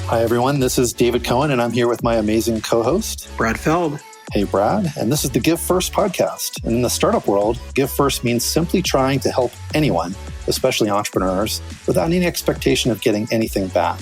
Hi, everyone. This is David Cohen, and I'm here with my amazing co-host, Brad Feld. Hey, Brad. And this is the Give First podcast. And in the startup world, Give First means simply trying to help anyone, especially entrepreneurs, without any expectation of getting anything back.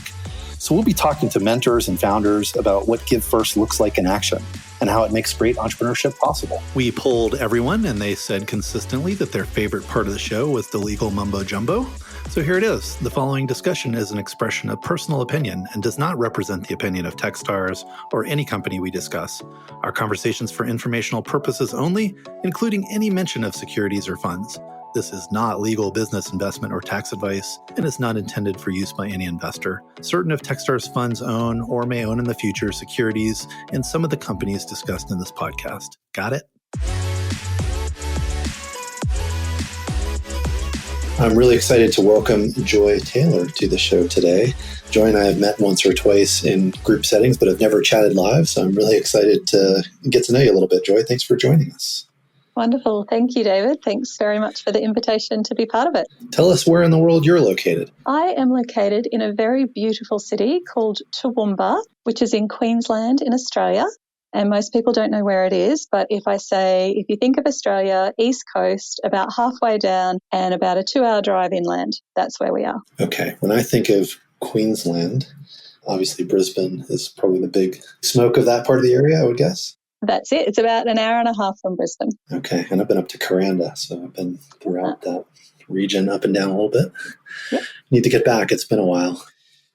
So we'll be talking to mentors and founders about what Give First looks like in action and how it makes great entrepreneurship possible. We polled everyone, and they said consistently that their favorite part of the show was the legal mumbo jumbo. So here it is. The following discussion is an expression of personal opinion and does not represent the opinion of Techstars or any company we discuss. Our conversations for informational purposes only, including any mention of securities or funds. This is not legal, business, investment, or tax advice, and is not intended for use by any investor. Certain of Techstars funds own or may own in the future securities in some of the companies discussed in this podcast. Got it? I'm really excited to welcome Joy Taylor to the show today. Joy and I have met once or twice in group settings, but have never chatted live. So I'm really excited to get to know you a little bit. Joy, thanks for joining us. Wonderful. Thank you, David. Thanks very much for the invitation to be part of it. Tell us where in the world you're located. I am located in a very beautiful city called Toowoomba, which is in Queensland in Australia. And most people don't know where it is, but if you think of Australia, East Coast, about halfway down and about a 2-hour drive inland, that's where we are. Okay. When I think of Queensland, obviously Brisbane is probably the big smoke of that part of the area, I would guess. That's it. It's about an hour and a half from Brisbane. Okay. And I've been up to Kuranda, so I've been throughout that region up and down a little bit. Yep. Need to get back. It's been a while.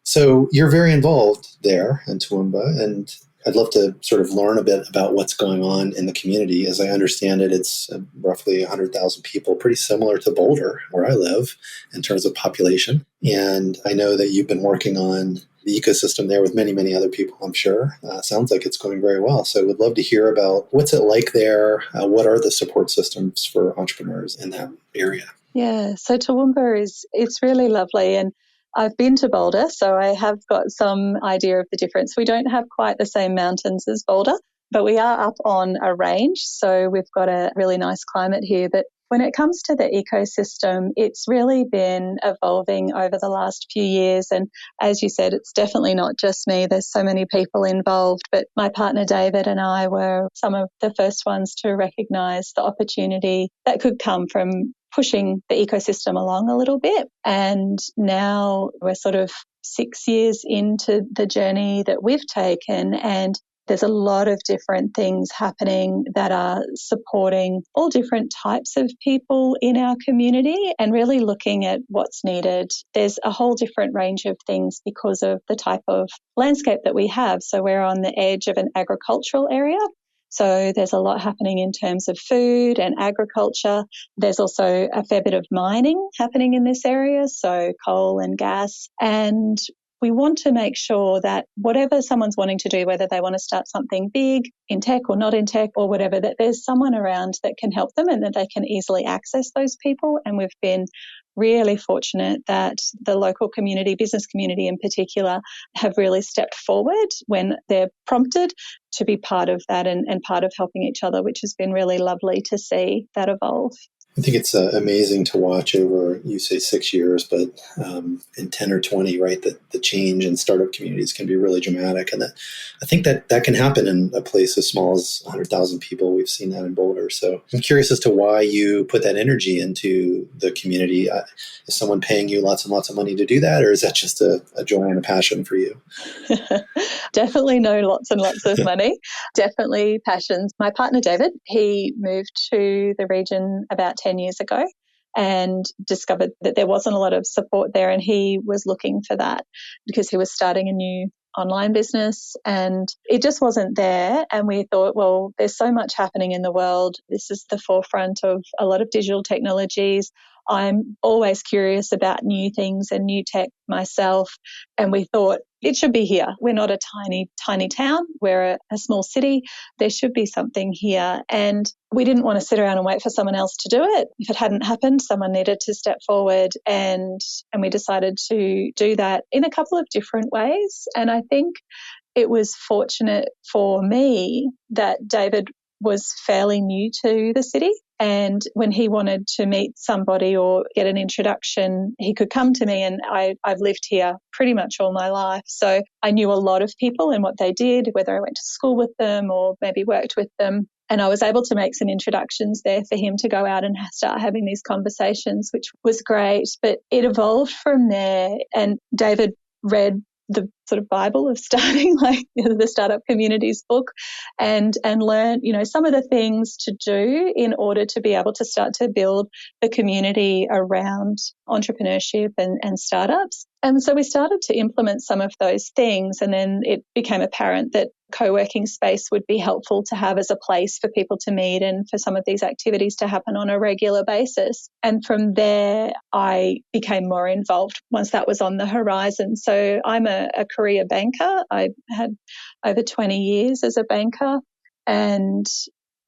So you're very involved there in Toowoomba, and I'd love to sort of learn a bit about what's going on in the community. As I understand it, it's roughly 100,000 people, pretty similar to Boulder, where I live, in terms of population. And I know that you've been working on the ecosystem there with many, many other people, I'm sure. Sounds like it's going very well. So I would love to hear about what's it like there. What are the support systems for entrepreneurs in that area? Yeah, so Toowoomba it's really lovely. And I've been to Boulder, so I have got some idea of the difference. We don't have quite the same mountains as Boulder, but we are up on a range, so we've got a really nice climate here. But when it comes to the ecosystem, it's really been evolving over the last few years. And as you said, it's definitely not just me. There's so many people involved. But my partner David and I were some of the first ones to recognise the opportunity that could come from pushing the ecosystem along a little bit. And now we're sort of 6 years into the journey that we've taken, and there's a lot of different things happening that are supporting all different types of people in our community and really looking at what's needed. There's a whole different range of things because of the type of landscape that we have. So we're on the edge of an agricultural area. So there's a lot happening in terms of food and agriculture. There's also a fair bit of mining happening in this area, so coal and gas. And we want to make sure that whatever someone's wanting to do, whether they want to start something big in tech or not in tech or whatever, that there's someone around that can help them and that they can easily access those people. And we've been really fortunate that the local community, business community in particular, have really stepped forward when they're prompted to be part of that and part of helping each other, which has been really lovely to see that evolve. I think it's amazing to watch over, you say 6 years, but in 10 or 20, right, the change in startup communities can be really dramatic. And I think that can happen in a place as small as 100,000 people. We've seen that in Boulder. So I'm curious as to why you put that energy into the community. Is someone paying you lots and lots of money to do that, or is that just a joy and a passion for you? Definitely no lots and lots of money. Definitely passions. My partner, David, he moved to the region about 10 years ago and discovered that there wasn't a lot of support there, and he was looking for that because he was starting a new online business and it just wasn't there. And we thought, well, there's so much happening in the world. This is the forefront of a lot of digital technologies. I'm always curious about new things and new tech myself. And we thought it should be here. We're not a tiny town. We're a small city. There should be something here. And we didn't want to sit around and wait for someone else to do it. If it hadn't happened, someone needed to step forward. And we decided to do that in a couple of different ways. And I think it was fortunate for me that David was fairly new to the city. And when he wanted to meet somebody or get an introduction, he could come to me, and I've lived here pretty much all my life. So I knew a lot of people and what they did, whether I went to school with them or maybe worked with them. And I was able to make some introductions there for him to go out and start having these conversations, which was great. But it evolved from there. And David read the sort of Bible of starting, like the Startup Communities book, and learn, some of the things to do in order to be able to start to build the community around entrepreneurship and startups. And so we started to implement some of those things, and then it became apparent that co-working space would be helpful to have as a place for people to meet and for some of these activities to happen on a regular basis. And from there, I became more involved once that was on the horizon. So I'm a career banker. I had over 20 years as a banker, and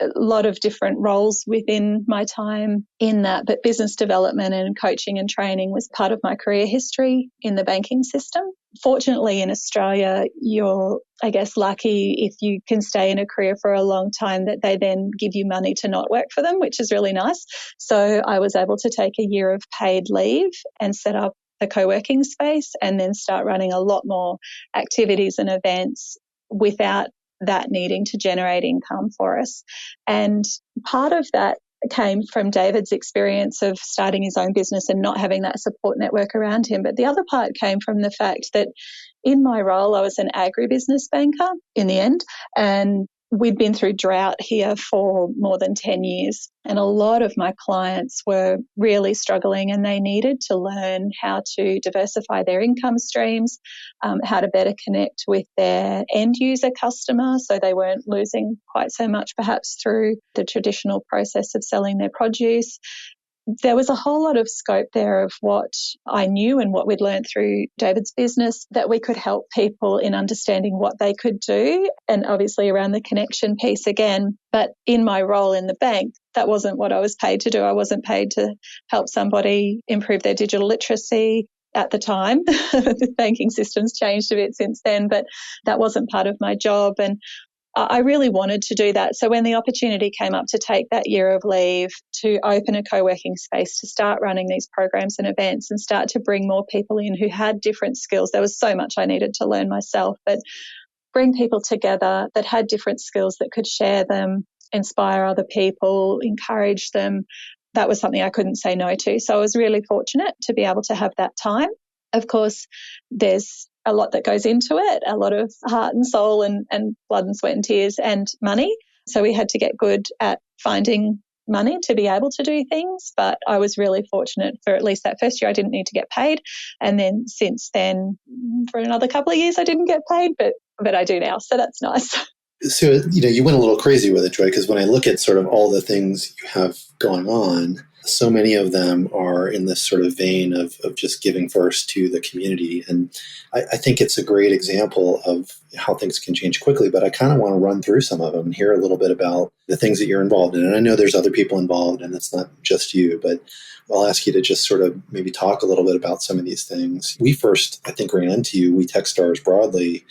a lot of different roles within my time in that, but business development and coaching and training was part of my career history in the banking system. Fortunately, in Australia, you're, I guess, lucky if you can stay in a career for a long time that they then give you money to not work for them, which is really nice. So I was able to take a year of paid leave and set up a co-working space and then start running a lot more activities and events without that needing to generate income for us. And part of that came from David's experience of starting his own business and not having that support network around him. But the other part came from the fact that in my role, I was an agribusiness banker in the end, and we'd been through drought here for more than 10 years. And a lot of my clients were really struggling, and they needed to learn how to diversify their income streams, how to better connect with their end user customer so they weren't losing quite so much perhaps through the traditional process of selling their produce. There was a whole lot of scope there of what I knew and what we'd learned through David's business that we could help people in understanding what they could do, and obviously around the connection piece again. But in my role in the bank, that wasn't what I was paid to do. I wasn't paid to help somebody improve their digital literacy at the time. The banking system's changed a bit since then, but that wasn't part of my job. And I really wanted to do that. So when the opportunity came up to take that year of leave, to open a co-working space, to start running these programs and events and start to bring more people in who had different skills, there was so much I needed to learn myself, but bring people together that had different skills that could share them, inspire other people, encourage them. That was something I couldn't say no to. So I was really fortunate to be able to have that time. Of course, there's a lot that goes into it, a lot of heart and soul and blood and sweat and tears and money. So we had to get good at finding money to be able to do things. But I was really fortunate for at least that first year I didn't need to get paid. And then since then, for another couple of years, I didn't get paid, but I do now. So that's nice. So, you went a little crazy with it, Joy, because when I look at sort of all the things you have going on, so many of them are in this sort of vein of just giving first to the community. And I think it's a great example of how things can change quickly, but I kind of want to run through some of them and hear a little bit about the things that you're involved in. And I know there's other people involved and it's not just you, but I'll ask you to just sort of maybe talk a little bit about some of these things. We first, I think, ran into you, we Techstars broadly,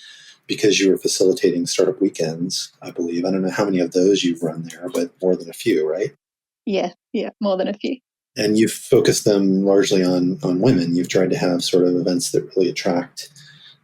because you were facilitating startup weekends, I believe. I don't know how many of those you've run there, but more than a few, right? Yeah, more than a few. And you've focused them largely on women. You've tried to have sort of events that really attract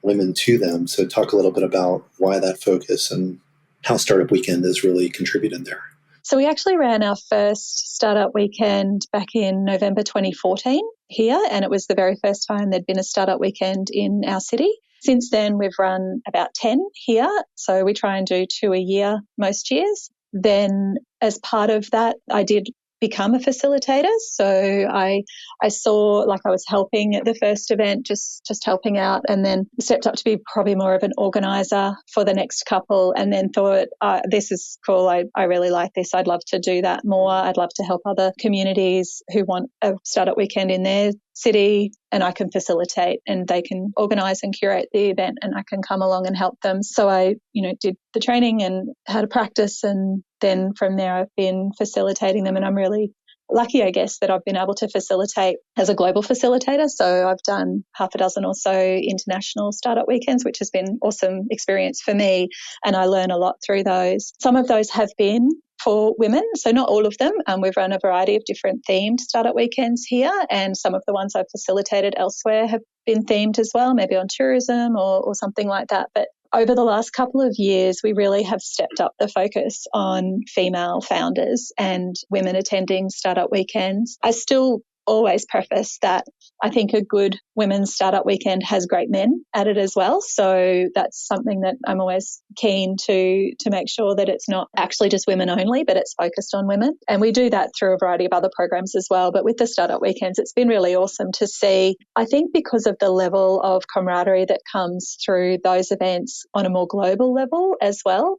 women to them. So talk a little bit about why that focus and how Startup Weekend has really contributed there. So we actually ran our first startup weekend back in November 2014 here, and it was the very first time there'd been a startup weekend in our city. Since then, we've run about 10 here, so we try and do 2 a year most years. Then as part of that, I did become a facilitator. So I saw, like, I was helping at the first event, just helping out, and then stepped up to be probably more of an organizer for the next couple, and then thought, this is cool. I really like this. I'd love to do that more. I'd love to help other communities who want a startup weekend in their city, and I can facilitate, and they can organize and curate the event, and I can come along and help them. So I, did the training and had a practice, and then from there I've been facilitating them, and I'm really lucky, I guess, that I've been able to facilitate as a global facilitator. So I've done half a dozen or so international startup weekends, which has been an awesome experience for me, and I learn a lot through those. Some of those have been for women. So not all of them. We've run a variety of different themed startup weekends here, and some of the ones I've facilitated elsewhere have been themed as well, maybe on tourism or something like that. But over the last couple of years, we really have stepped up the focus on female founders and women attending startup weekends. I still always preface that I think a good women's startup weekend has great men at it as well. So that's something that I'm always keen to make sure that it's not actually just women only, but it's focused on women. And we do that through a variety of other programs as well. But with the startup weekends, it's been really awesome to see, I think because of the level of camaraderie that comes through those events on a more global level as well.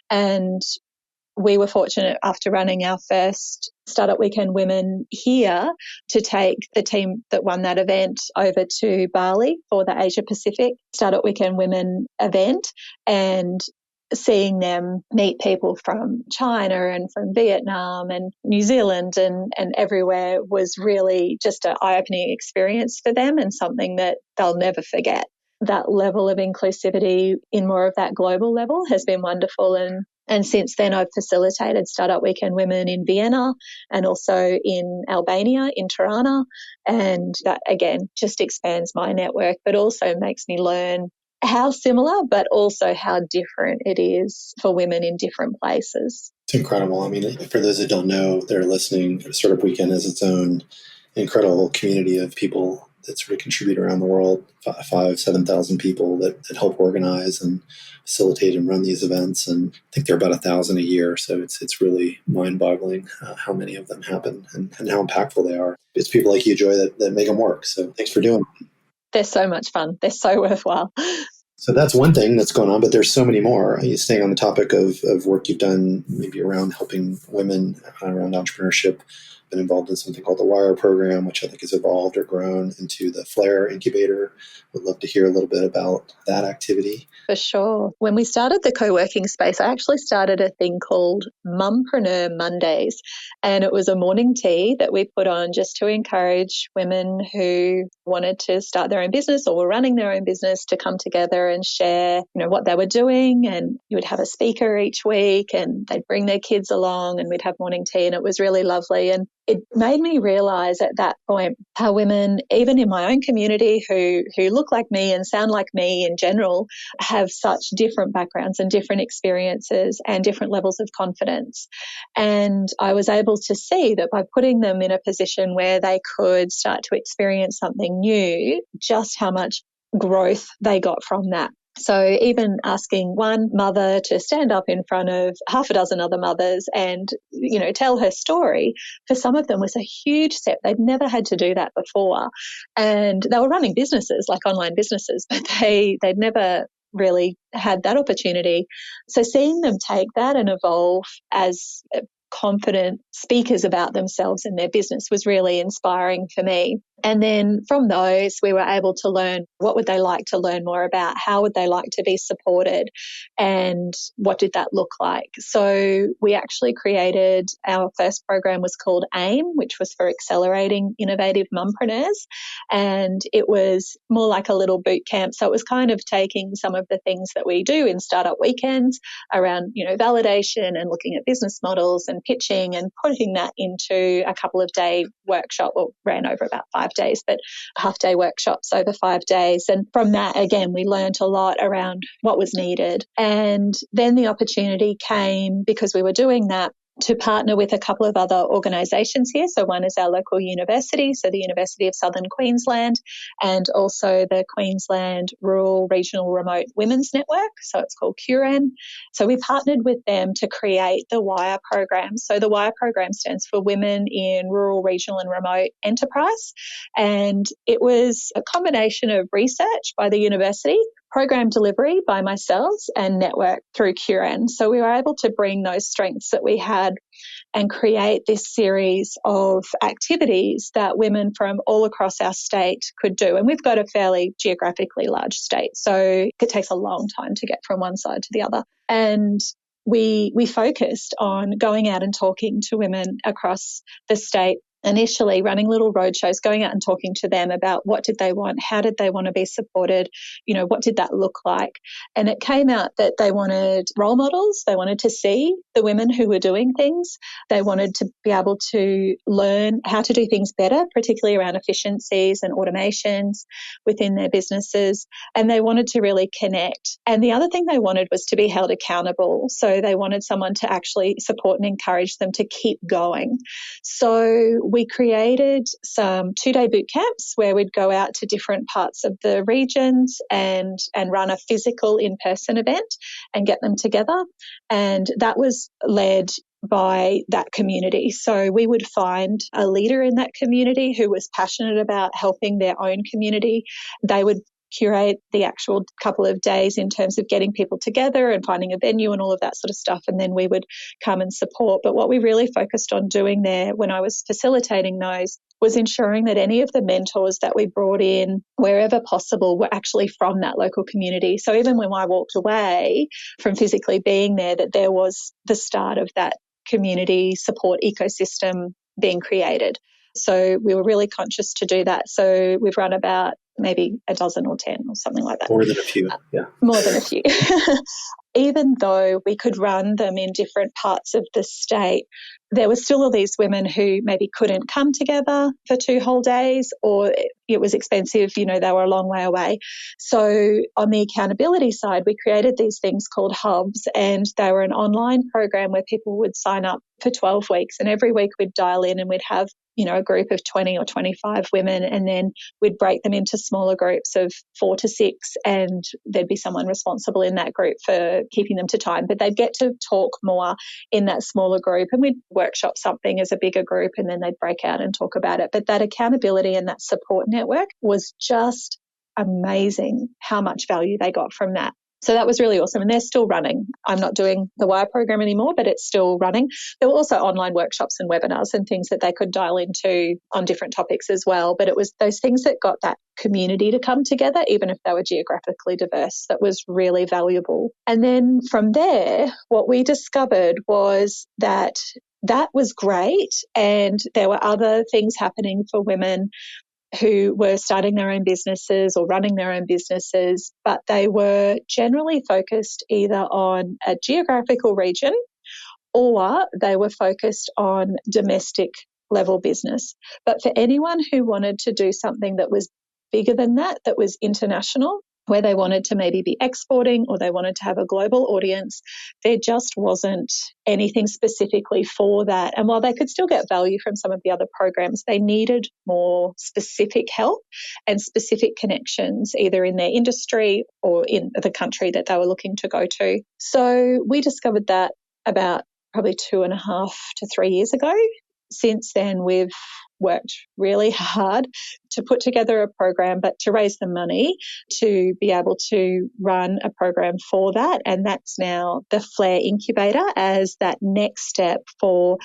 And we were fortunate after running our first Startup Weekend Women here to take the team that won that event over to Bali for the Asia Pacific Startup Weekend Women event, and seeing them meet people from China and from Vietnam and New Zealand and everywhere was really just an eye-opening experience for them and something that they'll never forget. That level of inclusivity in more of that global level has been wonderful. And since then, I've facilitated Startup Weekend Women in Vienna and also in Albania, in Tirana. And that, again, just expands my network, but also makes me learn how similar, but also how different it is for women in different places. It's incredible. I mean, for those that don't know, they're listening, Startup Weekend has its own incredible community of people that sort of contribute around the world, 7,000 people that help organize and facilitate and run these events. And I think they're about 1,000 a year. So it's really mind-boggling how many of them happen and how impactful they are. It's people like you, Joy, that make them work. So thanks for doing it. They're so much fun. They're so worthwhile. So that's one thing that's going on, but there's so many more. Staying on the topic of work you've done maybe around helping women around entrepreneurship, been involved in something called the WIRE program, which I think has evolved or grown into the FLARE Incubator. Would love to hear a little bit about that activity. For sure. When we started the co-working space, I actually started a thing called Mumpreneur Mondays, and it was a morning tea that we put on just to encourage women who wanted to start their own business or were running their own business to come together and share, what they were doing. And you would have a speaker each week and they'd bring their kids along and we'd have morning tea, and it was really lovely. And it made me realize at that point how women, even in my own community who look like me and sound like me in general, have such different backgrounds and different experiences and different levels of confidence. And I was able to see that by putting them in a position where they could start to experience something new, just how much growth they got from that. So even asking one mother to stand up in front of half a dozen other mothers and, tell her story, for some of them was a huge step. They'd never had to do that before. And they were running businesses, like online businesses, but they'd never really had that opportunity. So seeing them take that and evolve as confident speakers about themselves and their business was really inspiring for me. And then from those, we were able to learn what would they like to learn more about, how would they like to be supported, and what did that look like. So we actually created, our first program was called AIM, which was for Accelerating Innovative Mumpreneurs, and it was more like a little boot camp. So it was kind of taking some of the things that we do in startup weekends around, validation and looking at business models and pitching, and putting that into a couple of day workshop, or ran over about 5 days, but half-day workshops over 5 days. And from that, again, we learned a lot around what was needed. And then the opportunity came, because we were doing that, to partner with a couple of other organisations here. So one is our local university, so the University of Southern Queensland, and also the Queensland Rural Regional Remote Women's Network, so it's called QREN. So we partnered with them to create the WIRE program. So the WIRE program stands for Women in Rural, Regional and Remote Enterprise, and it was a combination of research by the university, program delivery by myself, and network through QREN. So we were able to bring those strengths that we had and create this series of activities that women from all across our state could do. And we've got a fairly geographically large state, so it takes a long time to get from one side to the other. And we focused on going out and talking to women across the state initially running little roadshows, going out and talking to them about what did they want, how did they want to be supported, what did that look like? And it came out that they wanted role models. They wanted to see the women who were doing things. They wanted to be able to learn how to do things better, particularly around efficiencies and automations within their businesses. And they wanted to really connect. And the other thing they wanted was to be held accountable. So they wanted someone to actually support and encourage them to keep going. So we created some 2-day boot camps where we'd go out to different parts of the regions and run a physical in-person event and get them together. And that was led by that community. So we would find a leader in that community who was passionate about helping their own community. They would curate the actual couple of days in terms of getting people together and finding a venue and all of that sort of stuff. And then we would come and support. But what we really focused on doing there when I was facilitating those was ensuring that any of the mentors that we brought in, wherever possible, were actually from that local community. So even when I walked away from physically being there, that there was the start of that community support ecosystem being created. So we were really conscious to do that. So we've run about maybe a dozen or 10 or something like that. More than a few, yeah. More than a few. Even though we could run them in different parts of the state, there were still all these women who maybe couldn't come together for 2 whole days, or it was expensive, they were a long way away. So on the accountability side, we created these things called hubs, and they were an online program where people would sign up for 12 weeks. And every week we'd dial in and we'd have a group of 20 or 25 women, and then we'd break them into smaller groups of 4 to 6, and there'd be someone responsible in that group for keeping them to time. But they'd get to talk more in that smaller group, and we'd workshop something as a bigger group, and then they'd break out and talk about it. But that accountability and that support network was just amazing how much value they got from that. So that was really awesome. And they're still running. I'm not doing the WIRE program anymore, but it's still running. There were also online workshops and webinars and things that they could dial into on different topics as well. But it was those things that got that community to come together, even if they were geographically diverse, that was really valuable. And then from there, what we discovered was that was great. And there were other things happening for women who were starting their own businesses or running their own businesses, but they were generally focused either on a geographical region or they were focused on domestic level business. But for anyone who wanted to do something that was bigger than that was international, where they wanted to maybe be exporting or they wanted to have a global audience, there just wasn't anything specifically for that. And while they could still get value from some of the other programs, they needed more specific help and specific connections, either in their industry or in the country that they were looking to go to. So we discovered that about probably 2.5 to 3 years ago. Since then, we've worked really hard to put together a program, but to raise the money to be able to run a program for that. And that's now the Flare Incubator as that next step for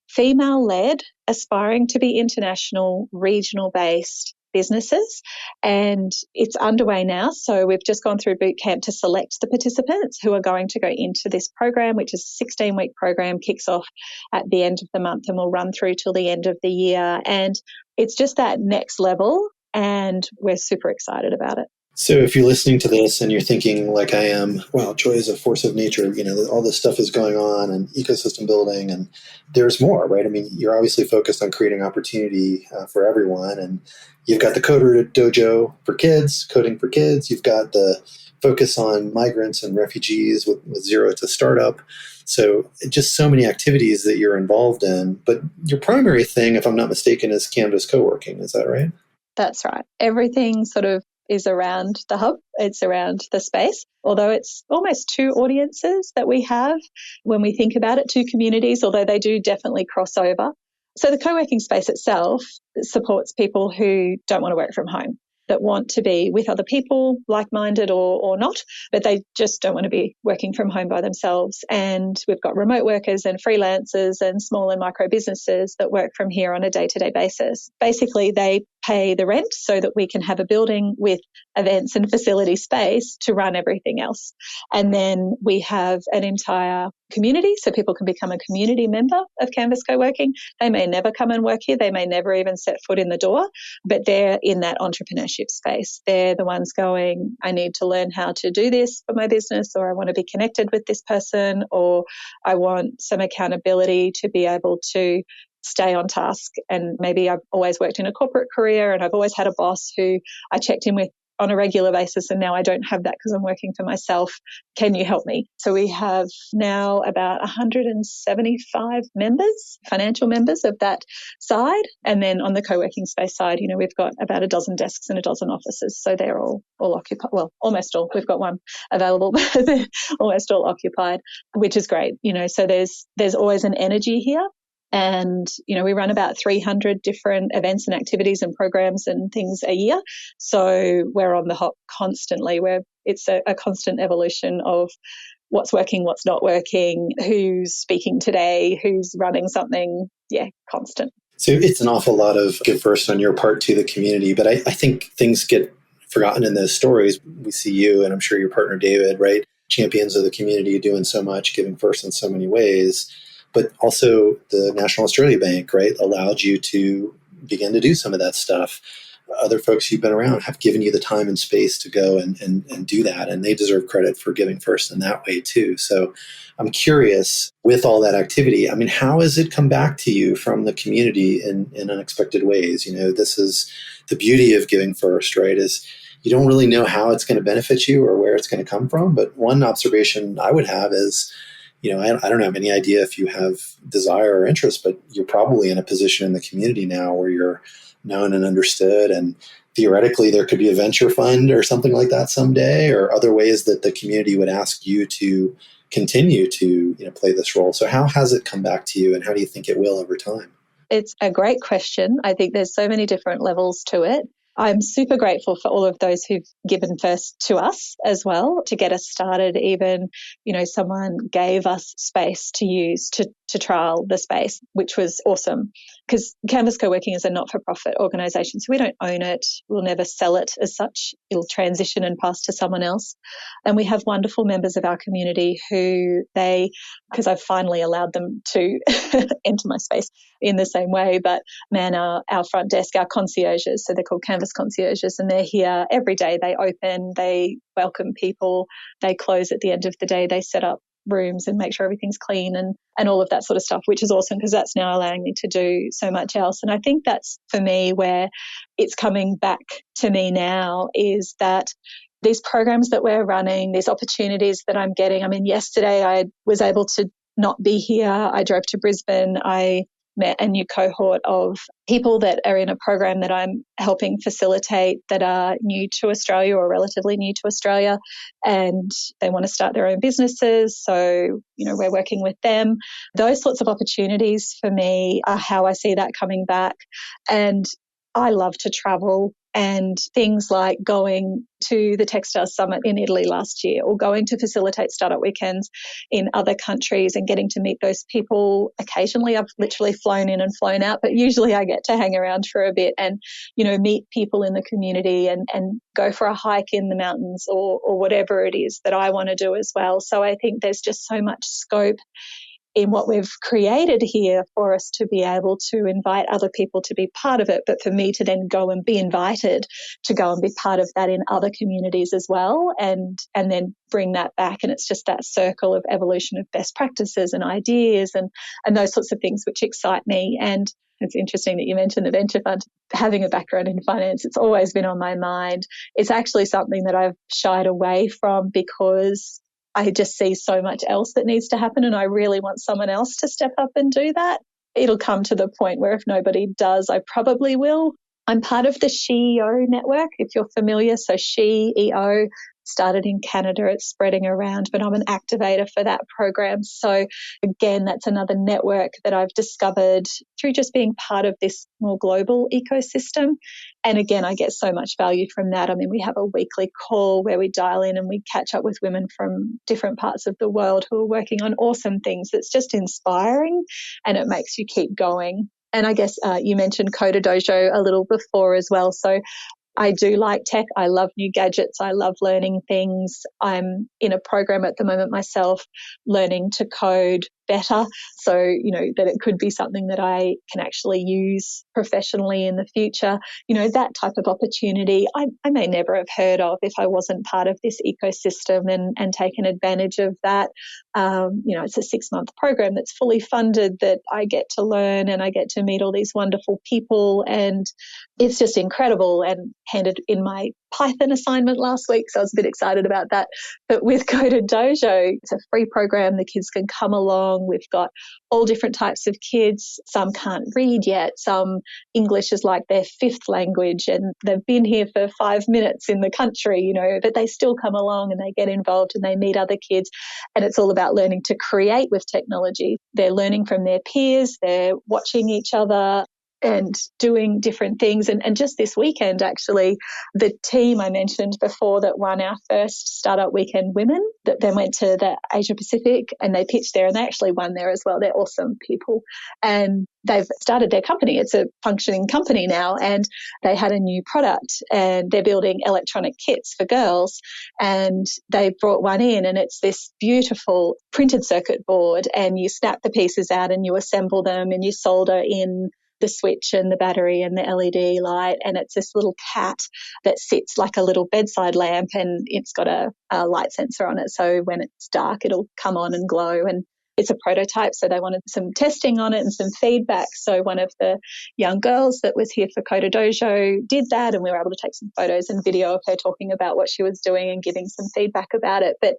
female-led, aspiring to be international, regional-based businesses. And it's underway now. So we've just gone through boot camp to select the participants who are going to go into this program, which is a 16-week program, kicks off at the end of the month and will run through till the end of the year. And it's just that next level, and we're super excited about it. So if you're listening to this and you're thinking like I am, wow, joy is a force of nature, all this stuff is going on and ecosystem building, and there's more, right? I mean, you're obviously focused on creating opportunity for everyone, and you've got the Coder Dojo for kids, coding for kids. You've got the focus on migrants and refugees with Zero to Startup. So just so many activities that you're involved in. But your primary thing, if I'm not mistaken, is Canvas Coworking. Is that right? That's right. Everything sort of is around the hub. It's around the space, although it's almost 2 audiences that we have when we think about it, 2 communities, although they do definitely cross over. So the co-working space itself supports people who don't want to work from home, that want to be with other people, like-minded or not, but they just don't want to be working from home by themselves. And we've got remote workers and freelancers and small and micro businesses that work from here on a day-to-day basis. Basically, they pay the rent so that we can have a building with events and facility space to run everything else. And then we have an entire community, so people can become a community member of Canvas Coworking. They may never come and work here. They may never even set foot in the door, but they're in that entrepreneurship space. They're the ones going, I need to learn how to do this for my business, or I want to be connected with this person, or I want some accountability to be able to stay on task. And maybe I've always worked in a corporate career and I've always had a boss who I checked in with on a regular basis, and now I don't have that because I'm working for myself. Can you help me? So we have now about 175 members, financial members of that side. And then on the co-working space side, we've got about a dozen desks and a dozen offices. So they're all occupied. Well, almost all. We've got one available, but they're almost all occupied, which is great. So there's always an energy here. And, we run about 300 different events and activities and programs and things a year. So we're on the hop constantly. It's a constant evolution of what's working, what's not working, who's speaking today, who's running something. Yeah, constant. So it's an awful lot of give first on your part to the community. But I think things get forgotten in those stories. We see you, and I'm sure your partner, David, right? Champions of the community doing so much, giving first in so many ways. But also the National Australia Bank, right, allowed you to begin to do some of that stuff. Other folks who've been around have given you the time and space to go and do that. And they deserve credit for giving first in that way too. So I'm curious, with all that activity, how has it come back to you from the community in unexpected ways? This is the beauty of giving first, right, is you don't really know how it's going to benefit you or where it's going to come from. But one observation I would have is, I don't have any idea if you have desire or interest, but you're probably in a position in the community now where you're known and understood. And theoretically, there could be a venture fund or something like that someday, or other ways that the community would ask you to continue to play this role. So how has it come back to you, and how do you think it will over time? It's a great question. I think there's so many different levels to it. I'm super grateful for all of those who've given first to us as well to get us started. Even, someone gave us space to use to trial the space, which was awesome, because Canvas Coworking is a not-for-profit organisation, so we don't own it. We'll never sell it as such. It'll transition and pass to someone else. And we have wonderful members of our community who because I've finally allowed them to enter my space in the same way, but man, our front desk, our concierges, so they're called Canvas concierges, and they're here every day. They open, they welcome people, they close at the end of the day, they set up rooms and make sure everything's clean and all of that sort of stuff, which is awesome because that's now allowing me to do so much else. And I think that's, for me, where it's coming back to me now, is that these programs that we're running, these opportunities that I'm getting. Yesterday I was able to not be here. I drove to Brisbane. I met a new cohort of people that are in a program that I'm helping facilitate that are new to Australia or relatively new to Australia, and they want to start their own businesses. So, we're working with them. Those sorts of opportunities for me are how I see that coming back. And I love to travel, and things like going to the Techstars Summit in Italy last year, or going to facilitate startup weekends in other countries and getting to meet those people. Occasionally I've literally flown in and flown out, but usually I get to hang around for a bit and, meet people in the community and go for a hike in the mountains or whatever it is that I want to do as well. So I think there's just so much scope in what we've created here for us to be able to invite other people to be part of it, but for me to then go and be invited to go and be part of that in other communities as well, and then bring that back. And it's just that circle of evolution of best practices and ideas and those sorts of things which excite me. And it's interesting that you mentioned the venture fund. Having a background in finance, it's always been on my mind. It's actually something that I've shied away from because I just see so much else that needs to happen, and I really want someone else to step up and do that. It'll come to the point where if nobody does, I probably will. I'm part of the SheEO network, if you're familiar. So SheEO started in Canada, it's spreading around, but I'm an activator for that program. So again, that's another network that I've discovered through just being part of this more global ecosystem. And again, I get so much value from that. We have a weekly call where we dial in and we catch up with women from different parts of the world who are working on awesome things. It's just inspiring and it makes you keep going. And I guess you mentioned Coder Dojo a little before as well. So I do like tech. I love new gadgets. I love learning things. I'm in a program at the moment myself, learning to code better. So, that it could be something that I can actually use professionally in the future. That type of opportunity I may never have heard of if I wasn't part of this ecosystem and taken advantage of that. It's a 6-month program that's fully funded that I get to learn and I get to meet all these wonderful people, and it's just incredible. And handed in my Python assignment last week, so I was a bit excited about that. But with Coder Dojo, it's a free program. The kids can come along. We've got all different types of kids. Some can't read yet. Some English is like their 5th language, and they've been here for 5 minutes in the country, but they still come along and they get involved and they meet other kids. And it's all about learning to create with technology. They're learning from their peers. They're watching each other and doing different things. And just this weekend, actually, the team I mentioned before that won our first Startup Weekend Women, that then went to the Asia Pacific and they pitched there and they actually won there as well. They're awesome people. And they've started their company. It's a functioning company now, and they had a new product and they're building electronic kits for girls. And they brought one in, and it's this beautiful printed circuit board, and you snap the pieces out and you assemble them and you solder in the switch and the battery and the LED light. And it's this little cat that sits like a little bedside lamp, and it's got a light sensor on it. So when it's dark, it'll come on and glow. And it's a prototype, so they wanted some testing on it and some feedback. So one of the young girls that was here for Coder Dojo did that, and we were able to take some photos and video of her talking about what she was doing and giving some feedback about it. But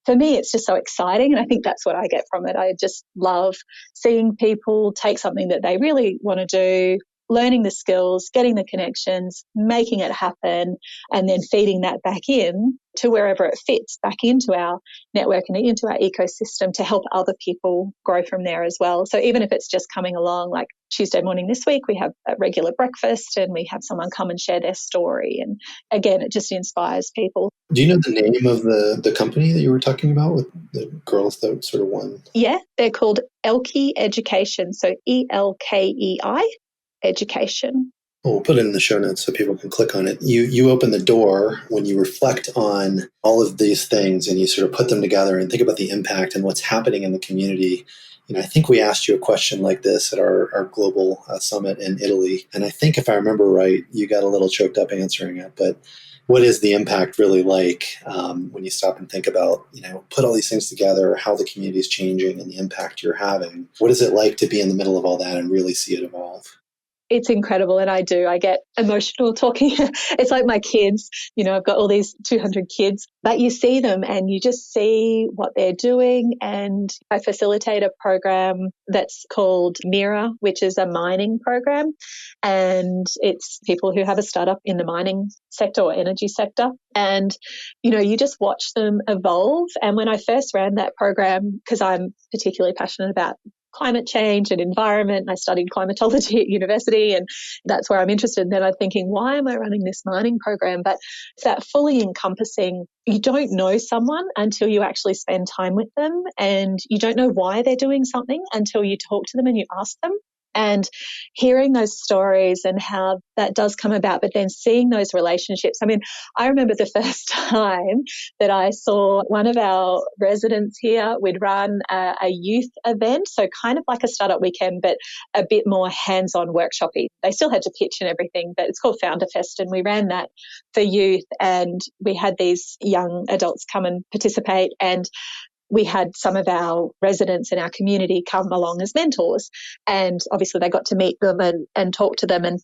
for me, it's just so exciting. And I think that's what I get from it. I just love seeing people take something that they really want to do, learning the skills, getting the connections, making it happen, and then feeding that back in to wherever it fits, back into our network and into our ecosystem to help other people grow from there as well. So even if it's just coming along, like Tuesday morning this week, we have a regular breakfast and we have someone come and share their story. And again, it just inspires people. Do you know the name of the company that you were talking about with the girls that sort of won? Yeah, they're called Elkei Education. So ELKEI Education. Well, we'll put it in the show notes so people can click on it. You open the door when you reflect on all of these things and you sort of put them together and think about the impact and what's happening in the community. I think we asked you a question like this at our global summit in Italy. And I think if I remember right, you got a little choked up answering it. But what is the impact really like when you stop and think about, put all these things together, how the community is changing and the impact you're having? What is it like to be in the middle of all that and really see it evolve? It's incredible. And I get emotional talking. It's like my kids, I've got all these 200 kids, but you see them and you just see what they're doing. And I facilitate a program that's called Mira, which is a mining program. And it's people who have a startup in the mining sector or energy sector. And, you just watch them evolve. And when I first ran that program, because I'm particularly passionate about climate change and environment. I studied climatology at university, and that's where I'm interested. And then I'm thinking, why am I running this mining program? But it's that fully encompassing. You don't know someone until you actually spend time with them, and you don't know why they're doing something until you talk to them and you ask them. And hearing those stories and how that does come about, but then seeing those relationships. I mean, I remember the first time that I saw one of our residents here, we'd run a youth event, so kind of like a startup weekend, but a bit more hands-on workshop-y. They still had to pitch and everything, but it's called Founder Fest, and we ran that for youth, and we had these young adults come and participate, and we had some of our residents in our community come along as mentors, and obviously they got to meet them and talk to them. And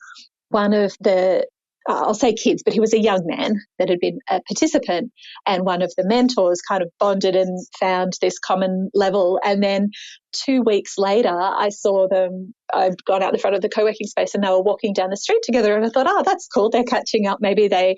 one of the, I'll say kids, but he was a young man that had been a participant, and one of the mentors kind of bonded and found this common level. And then 2 weeks later, I saw them, I'd gone out the front of the co-working space and they were walking down the street together, and I thought, oh, that's cool. They're catching up. Maybe they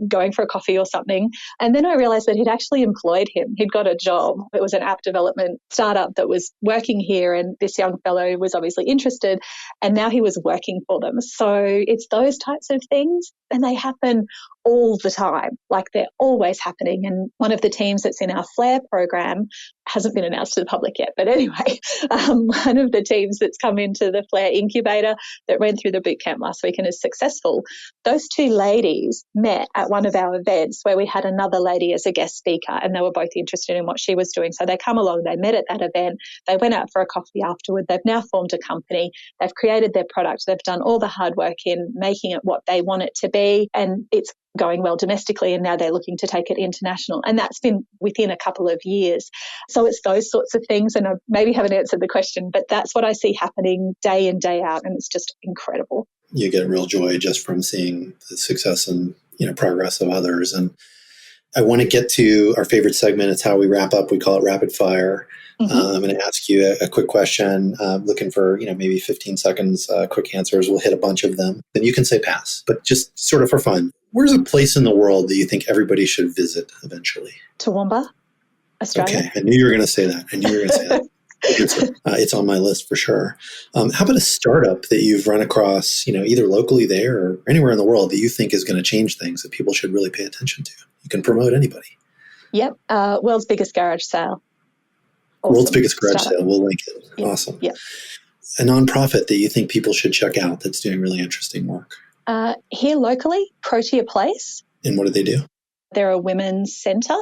going for a coffee or something. And then I realized that he'd actually employed him. He'd got a job. It was an app development startup that was working here, and this young fellow was obviously interested, and now he was working for them. So it's those types of things, and they happen all the time. Like they're always happening. And one of the teams that's in our FLAIR program hasn't been announced to the public yet. But anyway, one of the teams that's come into the FLAIR Incubator that went through the bootcamp last week and is successful, those two ladies met at one of our events where we had another lady as a guest speaker, and they were both interested in what she was doing. So they come along, they met at that event, they went out for a coffee afterward, they've now formed a company, they've created their product, they've done all the hard work in making it what they want it to be, and it's going well domestically, and now they're looking to take it international. And that's been within a couple of years. So it's those sorts of things, and I maybe haven't answered the question, but that's what I see happening day in, day out, and it's just incredible. You get real joy just from seeing the success and progress of others. And I want to get to our favorite segment. It's how we wrap up. We call it rapid fire. I'm going to ask you a quick question, looking for, maybe 15 seconds, quick answers. We'll hit a bunch of them. Then you can say pass, but just sort of for fun. Where's a place in the world that you think everybody should visit eventually? Toowoomba, Australia. Okay, I knew you were going to say that. It's on my list for sure. How about a startup that you've run across, either locally there or anywhere in the world that you think is going to change things that people should really pay attention to? You can promote anybody. Yep. World's biggest garage sale. Awesome. World's biggest garage sale. We'll link it. Yep. Awesome. Yep. A nonprofit that you think people should check out that's doing really interesting work. Here locally, Protea Place. And what do they do? They're a women's centre.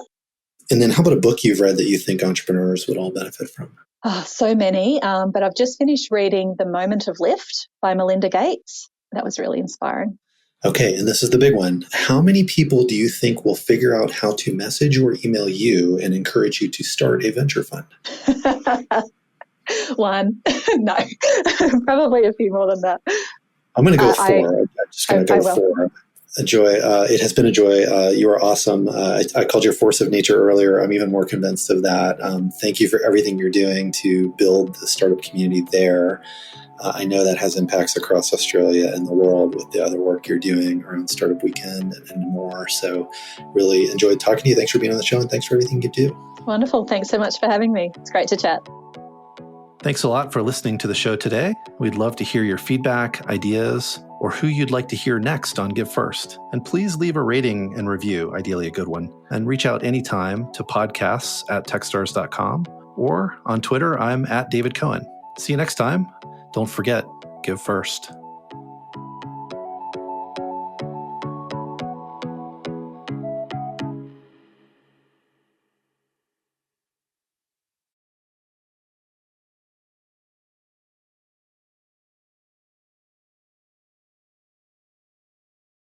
And then how about a book you've read that you think entrepreneurs would all benefit from? Oh, so many. But I've just finished reading The Moment of Lift by Melinda Gates. That was really inspiring. Okay, and this is the big one. How many people do you think will figure out how to message or email you and encourage you to start a venture fund? One. No, probably a few more than that. I'm going to go 4. I'm just going to go 4. A joy. It has been a joy. You are awesome. I called your force of nature earlier. I'm even more convinced of that. Thank you for everything you're doing to build the startup community there. I know that has impacts across Australia and the world with the other work you're doing around Startup Weekend and more. So really enjoyed talking to you. Thanks for being on the show, and thanks for everything you do. Wonderful. Thanks so much for having me. It's great to chat. Thanks a lot for listening to the show today. We'd love to hear your feedback, ideas, or who you'd like to hear next on Give First. And please leave a rating and review, ideally a good one. And reach out anytime to podcasts@techstars.com, or on Twitter, I'm @David Cohen. See you next time. Don't forget, give first.